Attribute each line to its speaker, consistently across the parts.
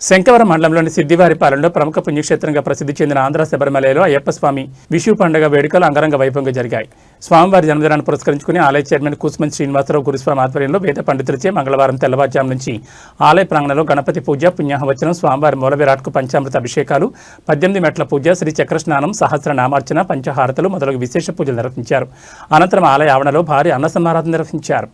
Speaker 1: శంకవరం మండలంలోని సిద్దివారిపాలెంలో ప్రముఖ పుణ్యక్షేత్రంగా ప్రసిద్ధి చెందిన ఆంధ్ర శబరిమలలో అయ్యప్ప స్వామి విషు పండుగ వేడుకలు అంగరంగ వైభవంగా జరిగాయి. స్వామివారి జన్మదినాన్ని పురస్కరించుకుని ఆలయ చైర్మన్ కూసుమంచి శ్రీనివాసరావు గురుస్వామి ఆధ్వర్యంలో వేద పండితులచే మంగళవారం తెల్లవారుజాము నుంచి ఆలయ ప్రాంగణంలో గణపతి పూజ, పుణ్యాహవచనం, స్వామివారి మూల విరాట్కు పంచామృత అభిషేకాలు, 18 మెట్ల పూజ, శ్రీ చక్ర స్నానం, సహస్ర నామార్చన, పంచహారతలు మొదలగు విశేష పూజలు నిర్వహించారు. అనంతరం ఆలయ ఆవరణలో భారీ అన్న సమారాధన నిర్వహించారు.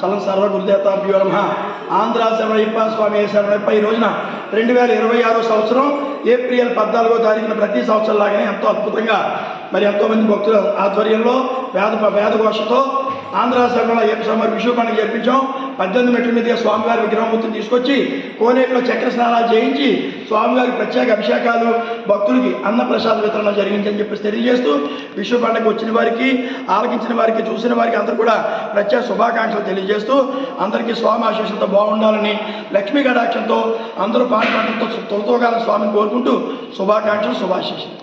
Speaker 2: చలం సర్వ గురుదేవతాభ్యో నమః. ఆంధ్ర శరణయ్యప్ప స్వామి శరణయ్యప్ప ఈ రోజున 2026 సంవత్సరం ఏప్రిల్ 14వ తారీఖున ప్రతి సంవత్సరం లాగానే ఎంతో అద్భుతంగా ఎంతోమంది భక్తుల ఆధ్వర్యంలో వేదఘోషతో ఆంధ్ర శరణలో అయ్యప్ప స్వామి విషు పండుగ జరిపించాం. 18 మెట్ల మీద స్వామివారి విగ్రహమూర్తిని తీసుకొచ్చి కోనేటిలో చక్ర స్నానాలు చేయించి స్వామివారి ప్రత్యేక అభిషేకాలు, భక్తులకి అన్న ప్రసాద వితరణ జరిగించని చెప్పేసి తెలియజేస్తూ విషు పండుగ వచ్చిన వారికి, ఆలకించిన వారికి, చూసిన వారికి అందరూ కూడా ప్రత్యేక శుభాకాంక్షలు తెలియజేస్తూ అందరికీ స్వామి ఆశీస్సులతో బాగుండాలని, లక్ష్మీ కటాక్షంతో అందరూ పాటు పంటలతో తొలతోగాలని స్వామిని కోరుకుంటూ శుభాకాంక్షలు, శుభాశీస్సులు.